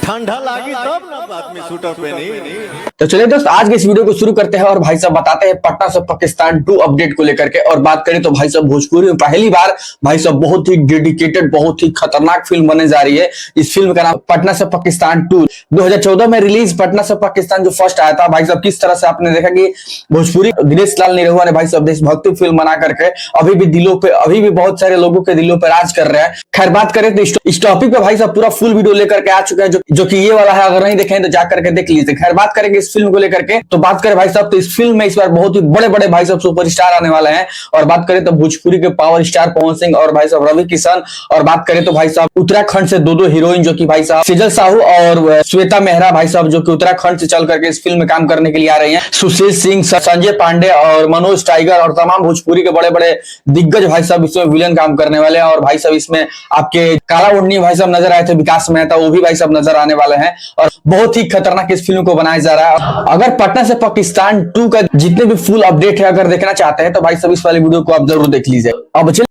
ठंडा लागी तब ना बाद में स्वेटर पहनी। तो चलिए दोस्त आज के इस वीडियो को शुरू करते हैं और भाई साहब बताते हैं पटना से पाकिस्तान 2 अपडेट को लेकर के। और बात करें तो भाई साहब भोजपुरी में पहली बार भाई साहब बहुत ही डेडिकेटेड बहुत ही खतरनाक फिल्म बनने जा रही है। इस फिल्म का नाम पटना से पाकिस्तान 2 2014 में रिलीज पटना से पाकिस्तान जो फर्स्ट आया था भाई साहब किस तरह से आपने देखा कि भोजपुरी दिनेश लाल निरहुआ ने भाई साहब देशभक्ति फिल्म बना करके अभी भी दिलों पे अभी भी बहुत सारे लोगों के दिलों पे राज कर रहा है। खैर बात करें तो इस टॉपिक पे भाई साहब पूरा फुल वीडियो लेकर के आ चुका है जो कि ये वाला है, अगर नहीं देखें तो जाकर के देख लीजिए। खैर बात करेंगे इस फिल्म को लेकर के तो बात करें भाई साहब तो इस फिल्म में इस बार बहुत ही बड़े बड़े भाई साहब सुपरस्टार आने वाले हैं। और बात करें तो भोजपुरी के पावर स्टार पवन सिंह और भाई साहब रवि किशन। और बात करें तो भाई साहब उत्तराखंड से दो हीरोइन जो कि भाई साहब सेजल साहू और श्वेता मेहरा भाई साहब जो कि उत्तराखंड से चल करके इस फिल्म में काम करने के लिए आ रही है। सुशील सिंह, संजय पांडे और मनोज टाइगर और तमाम भोजपुरी के बड़े बड़े दिग्गज भाई साहब इसमें विलन काम करने वाले हैं। और भाई साहब इसमें आपके काला ओढ़नी भाई साहब नजर आए थे, विकास मेहता वो भी भाई साहब नजर आने वाले हैं। और बहुत ही खतरनाक इस फिल्म को बनाया जा रहा है। अगर पटना से पाकिस्तान 2 का जितने भी फुल अपडेट है अगर देखना चाहते हैं तो भाई साहब इस वाली वीडियो को आप जरूर देख लीजिए। अब चलिए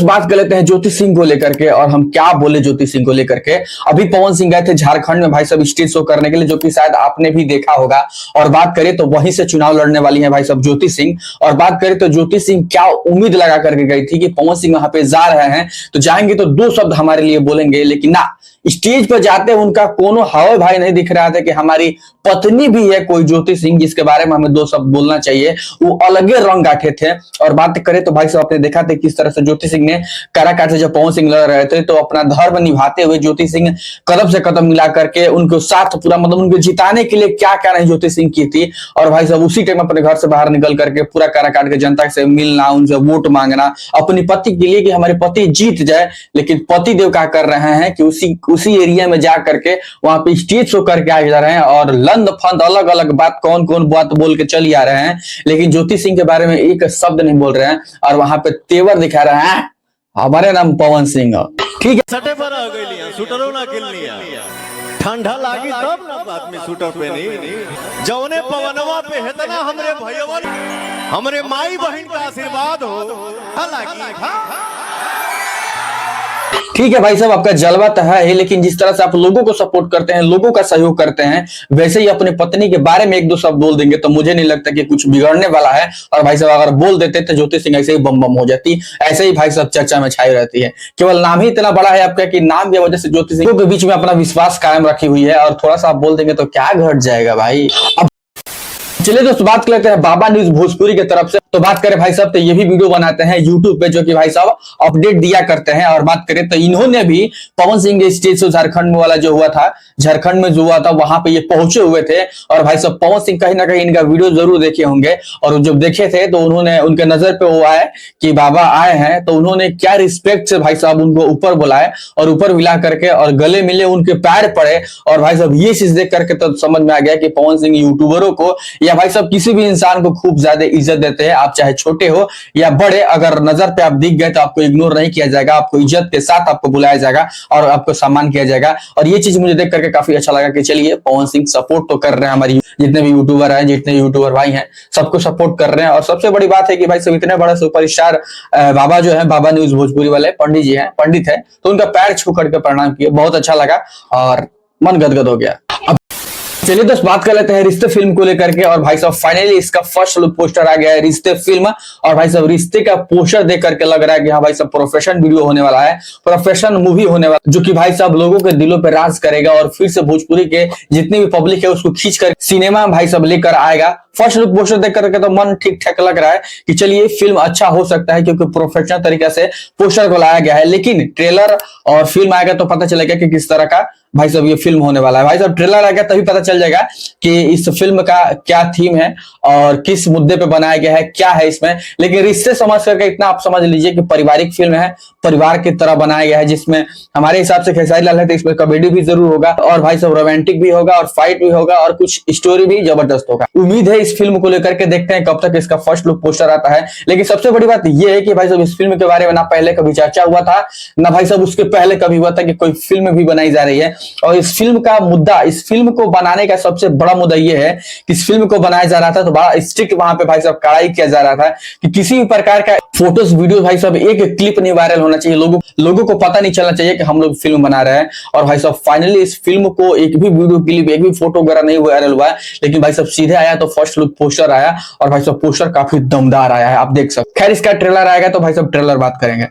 बात कर लेते हैं ज्योति सिंह को लेकर के। और हम क्या बोले ज्योति सिंह को लेकर के, अभी पवन सिंह गए थे झारखंड में भाई साहब स्टेज शो करने के लिए जो कि शायद आपने भी देखा होगा। और बात करें तो वहीं से चुनाव लड़ने वाली है भाई साहब ज्योति सिंह। और बात करें तो ज्योति सिंह क्या उम्मीद लगा करके गई थी कि पवन सिंह वहां पे जा रहे हैं तो जाएंगे तो 2 शब्द हमारे लिए बोलेंगे, लेकिन ना स्टेज पर जाते उनका कोनो हवा भाई नहीं दिख रहा था कि हमारी पत्नी भी है कोई ज्योति सिंह जिसके बारे में हमें 2 शब्द बोलना चाहिए। वो अलगे रंग गाठे थे। और बात करें तो भाई साहब आपने देखा था किस तरह से ज्योति सिंह ने काराकाट से जब पवन सिंह लड़ रहे थे तो अपना धर्म निभाते हुए ज्योति सिंह कदम से कदम मिला करके उनको साथ पूरा मतलब उनको जिताने के लिए क्या क्या नहीं ज्योति सिंह की थी। और भाई साहब उसी टाइम अपने घर से बाहर निकल करके पूरा काराकाट के जनता से मिलना, उनसे वोट मांगना अपनी पति के लिए कि हमारे पति जीत जाए। लेकिन पति देव क्या कर रहे हैं कि उसी एरिया में जा करके वहां पे स्टेज शो करके आ जा रहे हैं और लंद फंद अलग अलग बात कौन कौन बात बोल के चली आ रहे हैं, लेकिन ज्योति सिंह के बारे में एक शब्द नहीं बोल रहे हैं। और वहां पे तेवर दिखा रहे हैं हमारे नाम पवन सिंह। ठीक है सटे पर आ गई लिया स्वेटरो ना किल लिया। ठंडा लागी तब ना बाद में स्वेटर पहनी। जौने पवनवा पे हेतना हमरे भैयवन हमरे माई बहन का आशीर्वाद हो हालांकि ठीक है भाई साहब आपका जलवा तो है ही, लेकिन जिस तरह से आप लोगों को सपोर्ट करते हैं लोगों का सहयोग करते हैं वैसे ही अपनी पत्नी के बारे में 1-2 शब्द बोल देंगे तो मुझे नहीं लगता कि कुछ बिगड़ने वाला है। और भाई साहब अगर बोल देते तो ज्योति सिंह ऐसे ही बम बम हो जाती, ऐसे ही भाई साहब चर्चा में छाई रहती है। केवल नाम ही इतना बड़ा है आपका कि नाम की वजह से ज्योति सिंह के बीच में अपना विश्वास कायम रखी हुई है। और थोड़ा सा आप बोल देंगे तो क्या घट जाएगा भाई। अब चलिए दोस्तों बात कर लेते हैं बाबा न्यूज भोजपुरी की तरफ से। तो बात करें भाई साहब तो ये भी वीडियो बनाते हैं यूट्यूब पे जो कि भाई साहब अपडेट दिया करते हैं। और बात करें तो इन्होंने भी पवन सिंह के स्टेज शो झारखंड में वाला जो हुआ था झारखंड में जो हुआ था वहां पे ये पहुंचे हुए थे। और भाई साहब पवन सिंह कहीं ना कहीं इनका वीडियो जरूर देखे होंगे। और जब देखे थे तो उन्होंने उनके नजर पे वो आए कि बाबा आए हैं तो उन्होंने क्या रिस्पेक्ट से भाई साहब उनको ऊपर बुलाए और ऊपर मिला करके और गले मिले उनके पैर पड़े। और भाई साहब ये चीज देख करके तो समझ में आ गया कि पवन सिंह यूट्यूबरों को या भाई साहब किसी भी इंसान को खूब ज्यादा इज्जत देते हैं। आप चाहे छोटे हो या बड़े, अगर नजर पे आप दिख गए तो आपको इग्नोर नहीं किया जाएगा, आपको इज्जत के साथ आपको बुलाया जाएगा और आपको सम्मान किया जाएगा। और ये चीज मुझे देख करके काफी अच्छा लगा कि चलिए पवन सिंह सपोर्ट तो कर रहे हैं, हमारी जितने भी यूट्यूबर हैं जितने यूट्यूबर भाई हैं सबको सपोर्ट कर रहे हैं। और सबसे बड़ी बात है कि भाई सब इतने बड़ा सुपरस्टार बाबा जो है बाबा न्यूज भोजपुरी वाले पंडित है तो उनका पैर छू करके प्रणाम किए, बहुत अच्छा लगा और मन गदगद हो गया। चलिए दोस्त बात कर लेते हैं रिश्ते फिल्म को लेकर के। और भाई साहब फाइनली इसका फर्स्ट लुक पोस्टर आ गया है रिश्ते फिल्म। और भाई साहब रिश्ते का पोस्टर देख करके लग रहा है कि हाँ भाई साहब प्रोफेशन वीडियो होने वाला है, प्रोफेशन मूवी होने वाला जो कि भाई साहब लोगों के दिलों पे राज करेगा और फिर से भोजपुरी के जितनी भी पब्लिक है उसको खींच कर सिनेमा भाई साहब लेकर आएगा। फर्स्ट लुक पोस्टर देख करके तो मन ठीक ठाक लग रहा है कि चलिए फिल्म अच्छा हो सकता है क्योंकि प्रोफेशनल तरीके से पोस्टर को लाया गया है। लेकिन ट्रेलर और फिल्म आएगा तो पता चलेगा कि किस तरह का भाई साहब ये फिल्म होने वाला है। भाई साहब ट्रेलर आएगा तभी पता चल जाएगा कि इस फिल्म का क्या थीम है और किस मुद्दे पे बनाया गया है, क्या है इसमें। लेकिन रिश्ते समझ करके इतना आप समझ लीजिए कि पारिवारिक फिल्म है, परिवार की तरह बनाया गया है जिसमें हमारे हिसाब से खेसारी लाल है तो इसमें कॉमेडी भी जरूर होगा और भाई साहब रोमांटिक भी होगा और फाइट भी होगा और कुछ स्टोरी भी जबरदस्त होगा। उम्मीद है इस फिल्म को लेकर के, देखते हैं कब तक इसका फर्स्ट लुक पोस्टर आता है। लेकिन सबसे बड़ी बात यह है कि भाई साहब इस फिल्म के बारे में ना पहले कभी चर्चा हुआ था ना भाई साहब उसके पहले कभी हुआ था कि कोई फिल्म भी बनाई जा रही है। और इस फिल्म का मुद्दा, इस फिल्म को बनाने बनाने का सबसे बड़ा मुद्दा ये है कि इस फिल्म को बनाया जा रहा था तो बड़ा स्ट्रिक्ट वहां पे भाई साहब कड़ाई किया जा रहा था कि किसी भी प्रकार का फोटोज वीडियो भाई साहब एक क्लिप नहीं वायरल होना चाहिए, लोगों को पता नहीं चलना चाहिए कि हम लोग फिल्म बना रहे हैं। और भाई साहब फाइनली इस फिल्म को एक भी वीडियो क्लिप, एक भी फोटो वगैरह नहीं वायरल हुआ है, लेकिन भाई साहब सीधे आया तो फर्स्ट लुक पोस्टर आया और भाई साहब पोस्टर काफी दमदार आया है, आप देख सकते। खैर इसका ट्रेलर आएगा तो भाई साहब ट्रेलर बात करेंगे।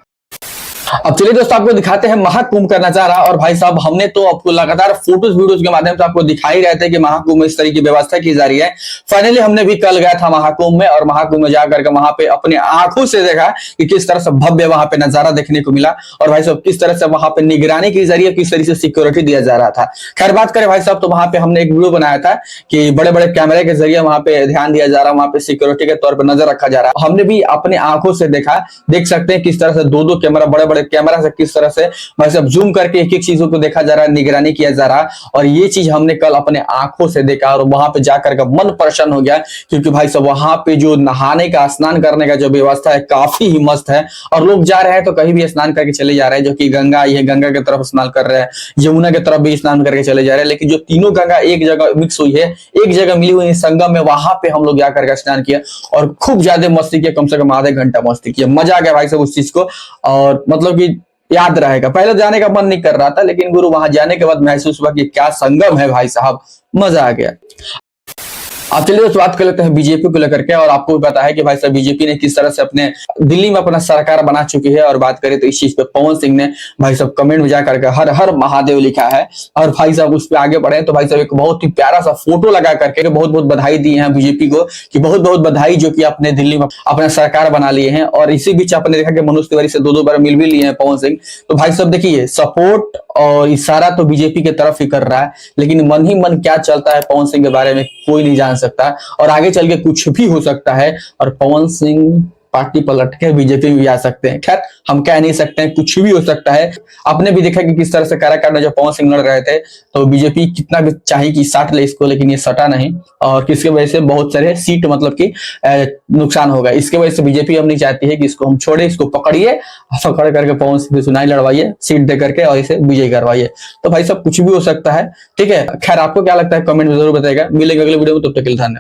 अब चलिए दोस्तों आपको दिखाते हैं महाकुंभ का नजारा। और भाई साहब हमने तो आपको लगातार फोटोज वीडियोज के माध्यम से आपको दिखा ही रहे थे कि महाकुंभ में इस तरह की व्यवस्था की जा रही है। फाइनली हमने भी कल गया था महाकुंभ में और महाकुंभ में जाकर के वहां पे अपने आंखों से देखा कि किस तरह से भव्य वहां पे नजारा देखने को मिला और भाई साहब किस तरह से वहां पे निगरानी की जा रही है, किस तरह से सिक्योरिटी दिया जा रहा था। खैर बात करें भाई साहब तो वहां पे हमने एक वीडियो बनाया था कि बड़े बड़े कैमरे के जरिए वहां पे ध्यान दिया जा रहा है, वहां पे सिक्योरिटी के तौर पर नजर रखा जा रहा है। हमने भी अपने आंखों से देखा, देख सकते हैं किस तरह से दो कैमरा, बड़े बड़े कैमरा से किस तरह से भाई साहब जूम करके एक एक चीजों को देखा जा रहा है, निगरानी किया जा रहा है। और ये चीज हमने कल अपने आंखों से देखा और वहां पे जाकर के मन प्रसन्न हो गया क्योंकि भाई साहब वहां पे जो नहाने का, स्नान करने का जो व्यवस्था है काफी ही मस्त है। और लोग जा रहे हैं तो कहीं भी स्नान करके चले जा रहे हैं, जो कि गंगा आई है, गंगा की तरफ स्नान कर रहे हैं, यमुना की तरफ भी स्नान करके चले जा रहे हैं। लेकिन जो तीनों गंगा एक जगह मिक्स हुई है, एक जगह मिली हुई संगम में, वहां पे हम लोग जाकर के स्नान किया और खूब ज्यादा मस्ती किया, कम से कम आधे घंटा मस्ती किया। मजा आ गया भाई साहब उस चीज को और मतलब कि याद रहेगा। पहले जाने का मन नहीं कर रहा था लेकिन गुरु वहां जाने के बाद महसूस हुआ कि क्या संगम है भाई साहब, मजा आ गया। अब चलिए दोस्तों बात कर लेते हैं बीजेपी को लेकर के। और आपको भी पता है कि भाई साहब बीजेपी ने किस तरह से अपने दिल्ली में अपना सरकार बना चुकी है। और बात करें तो इस चीज पे पवन सिंह ने भाई साहब कमेंट में जाकर के हर हर महादेव लिखा है। और भाई साहब उस पर आगे बढ़े तो भाई साहब एक बहुत ही प्यारा सा फोटो लगा करके बहुत बहुत बधाई दी है बीजेपी को कि बहुत बहुत बधाई जो कि अपने दिल्ली में अपना सरकार बना लिए हैं। और इसी बीच आपने देखा कि मनोज तिवारी से दो बार मिल भी लिए हैं पवन सिंह। तो भाई साहब देखिए सपोर्ट और इशारा तो बीजेपी की तरफ ही कर रहा है, लेकिन मन ही मन क्या चलता है पवन सिंह के बारे में कोई नहीं जान सकता और आगे चल के कुछ भी हो सकता है। और पवन सिंह पार्टी पलट के बीजेपी में भी आ सकते हैं। खैर हम कह नहीं सकते हैं, कुछ भी हो सकता है। आपने भी देखा कि किस तरह से काराकाट में जब पवन सिंह लड़ रहे थे तो बीजेपी कितना भी चाहिए कि साट ले इसको, लेकिन ये सटा नहीं और किसके वजह से बहुत सारे सीट मतलब कि नुकसान होगा। इसके वजह से बीजेपी अब नहीं चाहती है कि इसको हम छोड़े, इसको पकड़िए, पकड़ करके पवन सिंह से चुनाव लड़वाइए, सीट दे करके और इसे विजय करवाइए। तो भाई सब कुछ भी हो सकता है, ठीक है। खैर आपको क्या लगता है कमेंट में जरूर बताइएगा। मिलेंगे अगले वीडियो में, तब तक के लिए धन्यवाद।